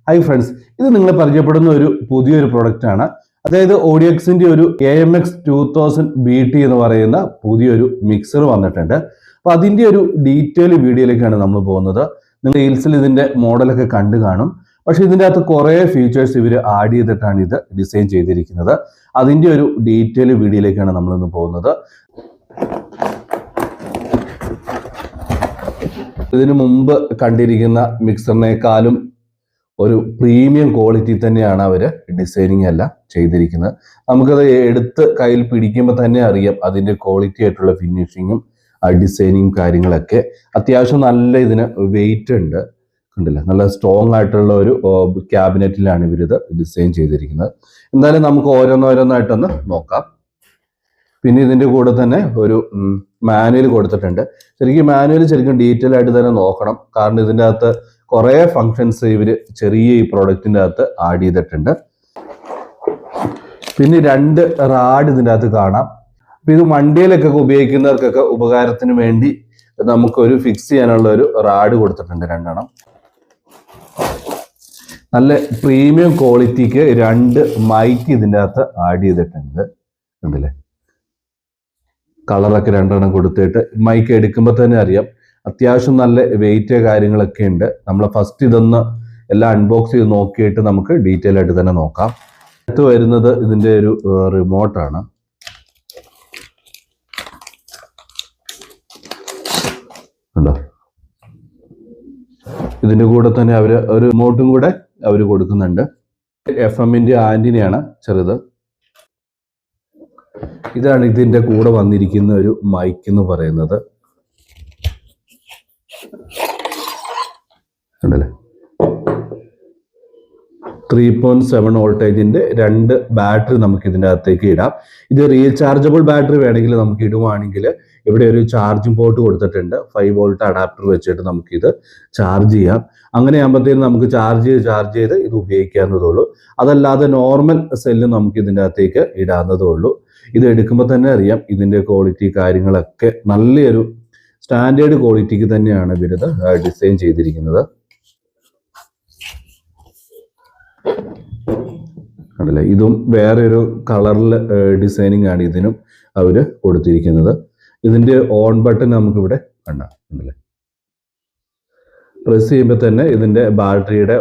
Hi friends, ഇത് നിങ്ങളെ പരിചയപ്പെടുന്ന ഒരു പുതിയൊരു പ്രൊഡക്റ്റ് ആണ്. അതായത് ഓഡിയോക്സിന്റെ ഒരു AMX 2000 BT എന്ന് പറയുന്ന പുതിയൊരു മിക്സർ വന്നിട്ടുണ്ട്. അപ്പൊ അതിന്റെ ഒരു ഡീറ്റെയിൽ വീഡിയോയിലേക്കാണ് നമ്മൾ പോകുന്നത്. നിങ്ങൾ റീൽസിൽ ഇതിന്റെ മോഡലൊക്കെ കണ്ടു കാണും. പക്ഷെ ഇതിൻ്റെ അകത്ത് കുറേ ഫീച്ചേഴ്സ് ഇവർ ആഡ് ചെയ്തിട്ടാണ് ഇത് ഡിസൈൻ ചെയ്തിരിക്കുന്നത്. അതിന്റെ ഒരു ഡീറ്റെയിൽ വീഡിയോയിലേക്കാണ് നമ്മളിന്ന് പോകുന്നത്. ഇതിനു മുമ്പ് കണ്ടിരിക്കുന്ന മിക്സറിനേക്കാളും ഒരു പ്രീമിയം ക്വാളിറ്റി തന്നെയാണ് അവർ ഡിസൈനിങ് എല്ലാം ചെയ്തിരിക്കുന്നത്. നമുക്കത് എടുത്ത് കയ്യിൽ പിടിക്കുമ്പോൾ തന്നെ അറിയാം അതിൻ്റെ ക്വാളിറ്റി ആയിട്ടുള്ള ഫിനിഷിങ്ങും ഡിസൈനിങ് കാര്യങ്ങളൊക്കെ. അത്യാവശ്യം നല്ല ഇതിന് വെയിറ്റ് ഉണ്ട്, കണ്ടില്ല, നല്ല സ്ട്രോങ് ആയിട്ടുള്ള ഒരു ക്യാബിനറ്റിലാണ് ഇവരിത് ഡിസൈൻ ചെയ്തിരിക്കുന്നത്. എന്തായാലും നമുക്ക് ഓരോന്നോരോന്നായിട്ടൊന്ന് നോക്കാം. പിന്നെ ഇതിൻ്റെ കൂടെ തന്നെ ഒരു മാനുവൽ കൊടുത്തിട്ടുണ്ട്. ശരിക്കും ഡീറ്റെയിൽ ആയിട്ട് തന്നെ നോക്കണം, കാരണം ഇതിൻ്റെ അകത്ത് കുറേ ഫങ്ഷൻസ് ഇവർ ചെറിയ ഈ പ്രോഡക്റ്റിൻ്റെ അകത്ത് ആഡ് ചെയ്തിട്ടുണ്ട്. പിന്നെ 2 റാഡ് ഇതിൻ്റെ അകത്ത് കാണാം. അപ്പം ഇത് വണ്ടിയിലൊക്കെ ഉപയോഗിക്കുന്നവർക്കൊക്കെ ഉപകാരത്തിന് വേണ്ടി നമുക്കൊരു ഫിക്സ് ചെയ്യാനുള്ള ഒരു റാഡ് കൊടുത്തിട്ടുണ്ട്, 2 എണ്ണം. നല്ല പ്രീമിയം ക്വാളിറ്റിക്ക് 2 മൈക്ക് ഇതിൻ്റെ അകത്ത് ആഡ് ചെയ്തിട്ടുണ്ട്, കണ്ടില്ലേ. കളറൊക്കെ 2 എണ്ണം കൊടുത്തിട്ട് മൈക്ക് എടുക്കുമ്പോൾ തന്നെ അറിയാം അത്യാവശ്യം നല്ല വെയിറ്റ് കാര്യങ്ങളൊക്കെ ഉണ്ട്. നമ്മൾ ഫസ്റ്റ് ഇതൊന്ന് എല്ലാം അൺബോക്സ് ചെയ്ത് നോക്കിയിട്ട് നമുക്ക് ഡീറ്റെയിൽ ആയിട്ട് തന്നെ നോക്കാം. അടുത്ത് വരുന്നത് ഇതിൻ്റെ ഒരു റിമോട്ടാണ്. ഉണ്ടോ, ഇതിൻ്റെ കൂടെ തന്നെ അവർ ഒരു റിമോട്ടും കൂടെ അവർ കൊടുക്കുന്നുണ്ട്. FM-ന്റെ ആന്റിനയാണ് ചെറുത്. ഇതാണ് ഇതിൻ്റെ കൂടെ വന്നിരിക്കുന്ന ഒരു മൈക്ക് എന്ന് പറയുന്നത്, കണ്ടല്ലേ. 3.7 വോൾട്ടേജിന്റെ 2 ബാറ്ററി നമുക്ക് ഇതിൻ്റെ അകത്തേക്ക് ഇടാം. ഇത് റീചാർജബിൾ ബാറ്ററി വേണമെങ്കിൽ നമുക്ക് ഇടുവാണെങ്കിൽ ഇവിടെ ഒരു ചാർജിങ് പോർട്ട് കൊടുത്തിട്ടുണ്ട്. 5 വോൾട്ട് അഡാപ്റ്റർ വെച്ചിട്ട് നമുക്കിത് ചാർജ് ചെയ്യാം. അങ്ങനെ ആകുമ്പോഴത്തേക്കും നമുക്ക് ചാർജ് ചെയ്ത് ഇത് ഉപയോഗിക്കാവുന്നതേ ഉള്ളൂ. അതല്ലാതെ നോർമൽ സെല്ല് നമുക്ക് ഇതിൻ്റെ അകത്തേക്ക് ഇടാവുന്നതേ ഉള്ളൂ. ഇത് എടുക്കുമ്പോൾ തന്നെ അറിയാം ഇതിൻ്റെ ക്വാളിറ്റി കാര്യങ്ങളൊക്കെ നല്ലൊരു സ്റ്റാൻഡേർഡ് ക്വാളിറ്റിക്ക് തന്നെയാണ് ഇവരിത് ഡിസൈൻ ചെയ്തിരിക്കുന്നത്, കണ്ടില്ലേ. ഇതും വേറൊരു കളറിൽ ഡിസൈനിങ് ആണ് ഇതിനും അവർ കൊടുത്തിരിക്കുന്നത്. ഇതിൻ്റെ ഓൺ ബട്ടൺ നമുക്കിവിടെ കണ്ടാം, കണ്ടില്ലേ. പ്രസ് ചെയ്യുമ്പോൾ തന്നെ ഇതിൻ്റെ ബാറ്ററിയുടെ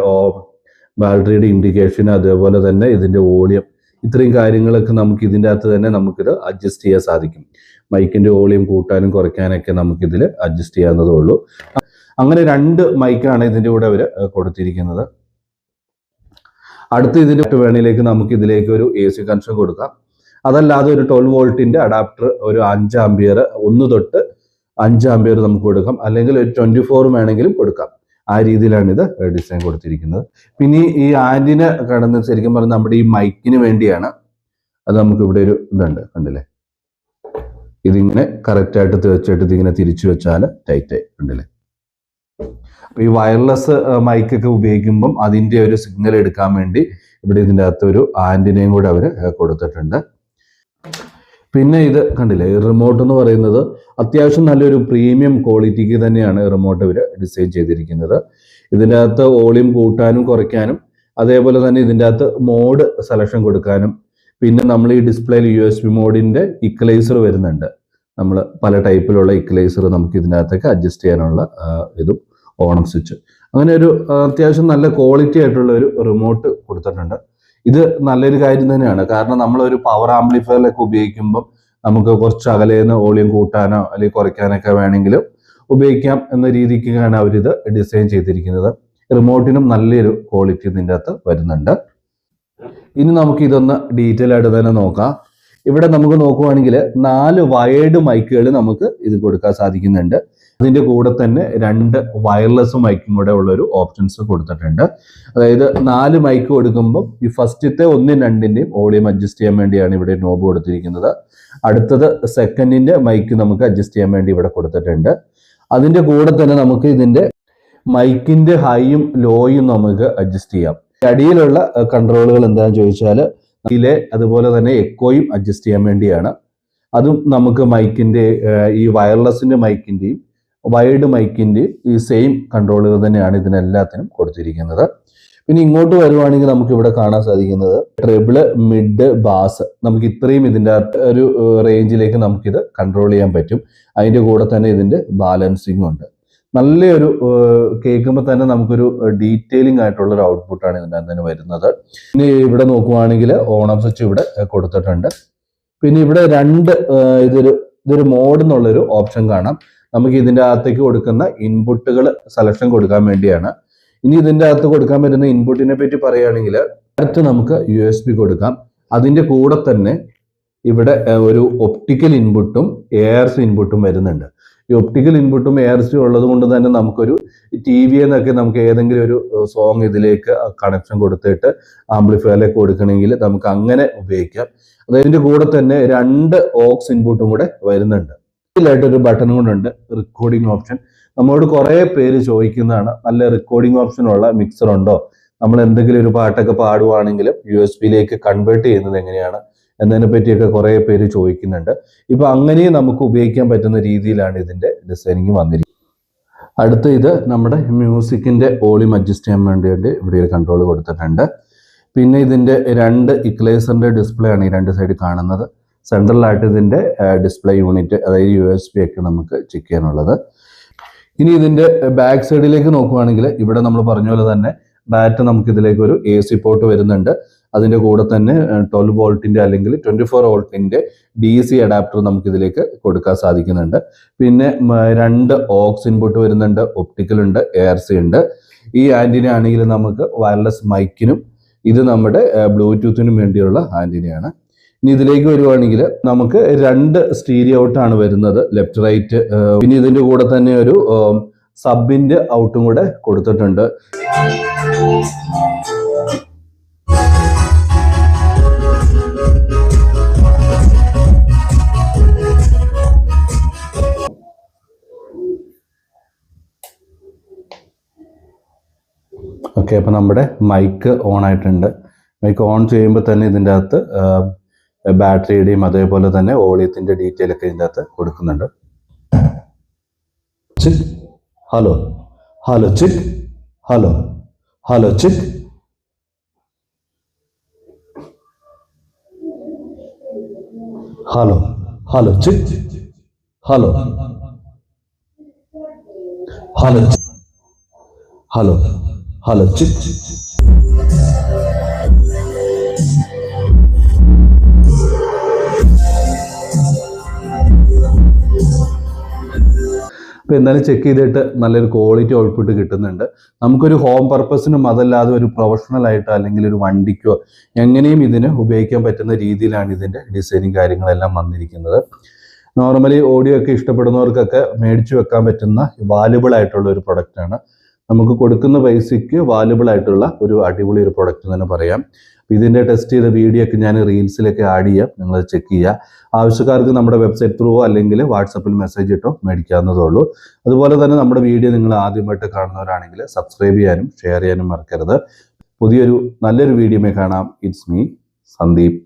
ഇൻഡിക്കേഷൻ, അതേപോലെ തന്നെ ഇതിൻ്റെ വോളിയം, ഇത്രയും കാര്യങ്ങളൊക്കെ നമുക്ക് ഇതിൻ്റെ അകത്ത് തന്നെ നമുക്കിത് അഡ്ജസ്റ്റ് ചെയ്യാൻ സാധിക്കും. മൈക്കിൻ്റെ വോളിയം കൂട്ടാനും കുറയ്ക്കാനൊക്കെ നമുക്കിതിൽ അഡ്ജസ്റ്റ് ചെയ്യാവുന്നതേ ഉള്ളൂ. അങ്ങനെ 2 മൈക്കാണ് ഇതിൻ്റെ കൂടെ അവർ കൊടുത്തിരിക്കുന്നത്. അടുത്ത് ഇതിൻ്റെ വേണിയിലേക്ക് നമുക്ക് ഇതിലേക്ക് ഒരു AC കണക്ഷൻ കൊടുക്കാം. അതല്ലാതെ ഒരു 12 വോൾട്ടിൻ്റെ അഡാപ്റ്റർ, ഒരു 5 ആംപിയർ 1 തൊട്ട് 5 ആംപിയർ നമുക്ക് കൊടുക്കാം, അല്ലെങ്കിൽ ഒരു 24 വേണമെങ്കിലും കൊടുക്കാം. ആ രീതിയിലാണ് ഇത് ഡിസൈൻ കൊടുത്തിരിക്കുന്നത്. പിന്നെ ഈ ആന്റിന കടന്ന് ശരിക്കും പറഞ്ഞാൽ നമ്മുടെ ഈ മൈക്കിന് വേണ്ടിയാണ്. അത് നമുക്ക് ഇവിടെ ഒരു ഇതുണ്ട്, കണ്ടില്ലേ. ഇതിങ്ങനെ കറക്റ്റായിട്ട് വെച്ചിട്ട് ഇതിങ്ങനെ തിരിച്ചു വെച്ചാൽ ടൈറ്റായി, കണ്ടില്ലേ. അപ്പൊ ഈ വയർലെസ് മൈക്കൊക്കെ ഉപയോഗിക്കുമ്പം അതിൻ്റെ ഒരു സിഗ്നൽ എടുക്കാൻ വേണ്ടി ഇവിടെ ഇതിൻ്റെ അകത്ത് ഒരു ആന്റിനയും കൂടെ അവർ കൊടുത്തിട്ടുണ്ട്. പിന്നെ ഇത് കണ്ടില്ലേ, ഈ റിമോട്ട് എന്ന് പറയുന്നത് അത്യാവശ്യം നല്ലൊരു പ്രീമിയം ക്വാളിറ്റിക്ക് തന്നെയാണ് റിമോട്ട് ഇവർ ഡിസൈൻ ചെയ്തിരിക്കുന്നത്. ഇതിൻ്റെ അകത്ത് വോളിയം കൂട്ടാനും കുറയ്ക്കാനും, അതേപോലെ തന്നെ ഇതിൻ്റെ അകത്ത് മോഡ് സെലക്ഷൻ കൊടുക്കാനും, പിന്നെ നമ്മൾ ഈ ഡിസ്പ്ലേയിൽ USB മോഡിൻ്റെ ഇക്വലൈസർ വരുന്നുണ്ട്. നമ്മൾ പല ടൈപ്പിലുള്ള ഇക്വലൈസർ നമുക്ക് ഇതിൻ്റെ അകത്തേക്ക് അഡ്ജസ്റ്റ് ചെയ്യാനുള്ള ഇതും ഓണം സ്വിച്ച്, അങ്ങനെ ഒരു അത്യാവശ്യം നല്ല ക്വാളിറ്റി ആയിട്ടുള്ള ഒരു റിമോട്ട് കൊടുത്തിട്ടുണ്ട്. ഇത് നല്ലൊരു കാര്യം തന്നെയാണ്, കാരണം നമ്മളൊരു പവർ ആംപ്ലിഫയറിലൊക്കെ ഉപയോഗിക്കുമ്പം നമുക്ക് കുറച്ച് അകലേന്ന് വോളിയം കൂട്ടാനോ അല്ലെങ്കിൽ കുറയ്ക്കാനൊക്കെ വേണമെങ്കിലും ഉപയോഗിക്കാം എന്ന രീതിക്കാണ് അവരിത് ഡിസൈൻ ചെയ്തിരിക്കുന്നത്. റിമോട്ടിനും നല്ലൊരു ക്വാളിറ്റി ഇതിൻ്റെ അകത്ത് വരുന്നുണ്ട്. ഇനി നമുക്ക് ഇതൊന്ന് ഡീറ്റെയിൽ ആയിട്ട് തന്നെ നോക്കാം. ഇവിടെ നമുക്ക് നോക്കുവാണെങ്കിൽ 4 വയേർഡ് മൈക്കുകൾ നമുക്ക് ഇത് കൊടുക്കാൻ സാധിക്കുന്നുണ്ട്. അതിൻ്റെ കൂടെ തന്നെ 2 വയർലെസ് മൈക്കും കൂടെ ഉള്ളൊരു ഓപ്ഷൻസ് കൊടുത്തിട്ടുണ്ട്. അതായത് 4 മൈക്ക് കൊടുക്കുമ്പോൾ ഈ ഫസ്റ്റത്തെ 1, 2ൻ്റെയും വോളിയം അഡ്ജസ്റ്റ് ചെയ്യാൻ വേണ്ടിയാണ് ഇവിടെ നോബ് കൊടുത്തിരിക്കുന്നത്. അടുത്തത് സെക്കൻഡിൻ്റെ മൈക്ക് നമുക്ക് അഡ്ജസ്റ്റ് ചെയ്യാൻ വേണ്ടി ഇവിടെ കൊടുത്തിട്ടുണ്ട്. അതിൻ്റെ കൂടെ തന്നെ നമുക്ക് ഇതിൻ്റെ മൈക്കിൻ്റെ ഹൈയും ലോയും നമുക്ക് അഡ്ജസ്റ്റ് ചെയ്യാം. അടിയിലുള്ള കൺട്രോളുകൾ എന്താണെന്ന് ചോദിച്ചാൽ ഡിലേ, അതുപോലെ തന്നെ എക്കോയും അഡ്ജസ്റ്റ് ചെയ്യാൻ വേണ്ടിയാണ്. അതും നമുക്ക് മൈക്കിൻ്റെ ഈ വയർലെസ്സിൻ്റെ മൈക്കിൻ്റെയും വൈഡ് മൈക്കിൻ്റെയും ഈ സെയിം കൺട്രോളുകൾ തന്നെയാണ് ഇതിനെല്ലാത്തിനും കൊടുത്തിരിക്കുന്നത്. പിന്നെ ഇങ്ങോട്ട് വരുവാണെങ്കിൽ നമുക്ക് ഇവിടെ കാണാൻ സാധിക്കുന്നത് ട്രിബിള്, മിഡ്, ബാസ്, നമുക്ക് ഇത്രയും ഇതിൻ്റെ ഒരു റേഞ്ചിലേക്ക് നമുക്കിത് കൺട്രോൾ ചെയ്യാൻ പറ്റും. അതിൻ്റെ കൂടെ തന്നെ ഇതിൻ്റെ ബാലൻസിങ്ങും ഉണ്ട്. നല്ലൊരു കേൾക്കുമ്പോൾ തന്നെ നമുക്കൊരു ഡീറ്റെയിലിംഗ് ആയിട്ടുള്ള ഒരു ഔട്ട്പുട്ടാണ് ഇതിൻ്റെ തന്നെ വരുന്നത്. ഇനി ഇവിടെ നോക്കുവാണെങ്കിൽ ഓണം സ്വിച്ച് ഇവിടെ കൊടുത്തിട്ടുണ്ട്. പിന്നെ ഇവിടെ ഇതൊരു മോഡ് എന്നുള്ളൊരു ഓപ്ഷൻ കാണാം. നമുക്ക് ഇതിൻ്റെ അകത്തേക്ക് കൊടുക്കുന്ന ഇൻപുട്ടുകൾ സെലക്ഷൻ കൊടുക്കാൻ വേണ്ടിയാണ്. ഇനി ഇതിൻ്റെ അകത്ത് കൊടുക്കാൻ പറ്റുന്ന ഇൻപുട്ടിനെ പറ്റി പറയുകയാണെങ്കിൽ അടുത്ത് നമുക്ക് USB കൊടുക്കാം. അതിൻ്റെ കൂടെ തന്നെ ഇവിടെ ഒരു ഒപ്റ്റിക്കൽ ഇൻപുട്ടും ARC ഇൻപുട്ടും വരുന്നുണ്ട്. ഈ ഒപ്റ്റിക്കൽ ഇൻപുട്ടും ARC ഉള്ളത് കൊണ്ട് തന്നെ നമുക്കൊരു TV എന്നൊക്കെ നമുക്ക് ഏതെങ്കിലും ഒരു സോങ് ഇതിലേക്ക് കണക്ഷൻ കൊടുത്തിട്ട് ആംപ്ലിഫയറിലേക്ക് കൊടുക്കണമെങ്കിൽ നമുക്ക് അങ്ങനെ ഉപയോഗിക്കാം. അതിൻ്റെ കൂടെ തന്നെ 2 ഓക്സ് ഇൻപുട്ടും കൂടെ വരുന്നുണ്ട്. ഇതിലായിട്ടൊരു ബട്ടണും കൂടെ ഉണ്ട്, റെക്കോർഡിംഗ് ഓപ്ഷൻ. നമ്മളോട് കുറേ പേര് ചോദിക്കുന്നതാണ്, നല്ല റെക്കോർഡിംഗ് ഓപ്ഷൻ ഉള്ള മിക്സർ ഉണ്ടോ, നമ്മൾ എന്തെങ്കിലും ഒരു പാട്ടൊക്കെ പാടുവാണെങ്കിലും USB-യിലേക്ക് കൺവേർട്ട് ചെയ്യുന്നത് എങ്ങനെയാണ് എന്നതിനെ പറ്റിയൊക്കെ കുറേ പേര് ചോദിക്കുന്നുണ്ട്. ഇപ്പൊ അങ്ങനെയും നമുക്ക് ഉപയോഗിക്കാൻ പറ്റുന്ന രീതിയിലാണ് ഇതിന്റെ ഡിസൈനിങ് വന്നിരിക്കുന്നത്. അടുത്ത ഇത് നമ്മുടെ മ്യൂസിക്കിന്റെ വോളിയം അഡ്ജസ്റ്റ് ചെയ്യാൻ വേണ്ടിയിട്ട് ഇവിടെ ഒരു കൺട്രോൾ കൊടുത്തിട്ടുണ്ട്. പിന്നെ ഇതിന്റെ 2 ഇക്വലൈസറിന്റെ ഡിസ്പ്ലേ ആണ് ഈ 2 സൈഡ് കാണുന്നത്. സെൻട്രലായിട്ട് ഇതിന്റെ ഡിസ്പ്ലേ യൂണിറ്റ്, അതായത് USB ഒക്കെ നമുക്ക് ചെക്ക് ചെയ്യാനുള്ളത്. ഇനി ഇതിന്റെ ബാക്ക് സൈഡിലേക്ക് നോക്കുവാണെങ്കിൽ ഇവിടെ നമ്മൾ പറഞ്ഞ പോലെ തന്നെ ഡയറക്റ്റ് നമുക്ക് ഇതിലേക്ക് ഒരു AC പോർട്ട് വരുന്നുണ്ട്. അതിന്റെ കൂടെ തന്നെ 12 വോൾട്ടിന്റെ അല്ലെങ്കിൽ 24 വോൾട്ടിന്റെ DC അഡാപ്റ്റർ നമുക്ക് ഇതിലേക്ക് കൊടുക്കാൻ സാധിക്കുന്നുണ്ട്. പിന്നെ 2 ഓക്സ് ഇൻപുട്ട് വരുന്നുണ്ട്, ഒപ്റ്റിക്കൽ ഉണ്ട്, ARC ഉണ്ട്. ഈ ആന്റിന ആണെങ്കിൽ നമുക്ക് വയർലെസ് മൈക്കിനും ഇത് നമ്മുടെ ബ്ലൂടൂത്തിനും വേണ്ടിയുള്ള ആന്റിനയാണ്. ഇനി ഇതിലേക്ക് വരുവാണെങ്കിൽ നമുക്ക് 2 സ്റ്റീരിയോ ഔട്ടാണ് വരുന്നത്, ലെഫ്റ്റ് റൈറ്റ്. പിന്നെ ഇതിന്റെ കൂടെ തന്നെ ഒരു സബിന്റെ ഔട്ടും കൂടെ കൊടുത്തിട്ടുണ്ട്. ഓക്കെ, അപ്പൊ നമ്മുടെ മൈക്ക് ഓൺ ആയിട്ടുണ്ട്. മൈക്ക് ഓൺ ചെയ്യുമ്പോൾ തന്നെ ഇതിൻ്റെ അകത്ത് ബാറ്ററിയുടെയും അതേപോലെ തന്നെ വോളിയത്തിന്റെ ഡീറ്റെയിൽ ഒക്കെ ഇതിൻ്റെ അകത്ത് കൊടുക്കുന്നുണ്ട്. ചിക്ക്, ഹലോ, ഹലോ ചിക്ക്, ഹലോ, ഹലോ ചിക്ക്, ഹലോ, ഹലോ ചിക്ക്, ഹലോ, ഹലോ, ഹലോ, ഹലോ ചിക്ക്. അപ്പോൾ എന്തായാലും ചെക്ക് ചെയ്തിട്ട് നല്ലൊരു ക്വാളിറ്റി ഔട്ട്പുട്ട് കിട്ടുന്നുണ്ട്. നമുക്കൊരു ഹോം പർപ്പസിനും അതല്ലാതെ ഒരു പ്രൊഫഷണൽ ആയിട്ടോ അല്ലെങ്കിൽ ഒരു വണ്ടിക്കോ എങ്ങനെയും ഇതിന് ഉപയോഗിക്കാൻ പറ്റുന്ന രീതിയിലാണ് ഇതിൻ്റെ ഡിസൈനിങ് കാര്യങ്ങളെല്ലാം വന്നിരിക്കുന്നത്. നോർമലി ഓഡിയോ ഒക്കെ ഇഷ്ടപ്പെടുന്നവർക്കൊക്കെ മേടിച്ചു വെക്കാൻ പറ്റുന്ന വാല്യുബിൾ ആയിട്ടുള്ള ഒരു പ്രൊഡക്റ്റാണ്. നമുക്ക് കൊടുക്കുന്ന പൈസയ്ക്ക് വാല്യുബിൾ ആയിട്ടുള്ള ഒരു അടിപൊളി ഒരു പ്രൊഡക്റ്റ് തന്നെ പറയാം. ഇതിൻ്റെ ടെസ്റ്റ് ചെയ്ത വീഡിയോ ഒക്കെ ഞാൻ റീൽസിലൊക്കെ ആഡ് ചെയ്യാം, നിങ്ങൾ ചെക്ക് ചെയ്യുക. ആവശ്യക്കാർക്ക് നമ്മുടെ വെബ്സൈറ്റ് ത്രൂ അല്ലെങ്കിൽ വാട്സപ്പിൽ മെസ്സേജ് ഇട്ടോ മേടിക്കാവുന്നതേ ഉള്ളൂ. അതുപോലെ തന്നെ നമ്മുടെ വീഡിയോ നിങ്ങൾ ആദ്യമായിട്ട് കാണുന്നവരാണെങ്കിൽ സബ്സ്ക്രൈബ് ചെയ്യാനും ഷെയർ ചെയ്യാനും മറക്കരുത്. നല്ലൊരു വീഡിയോയിൽ കാണാം. It's me Sandeep.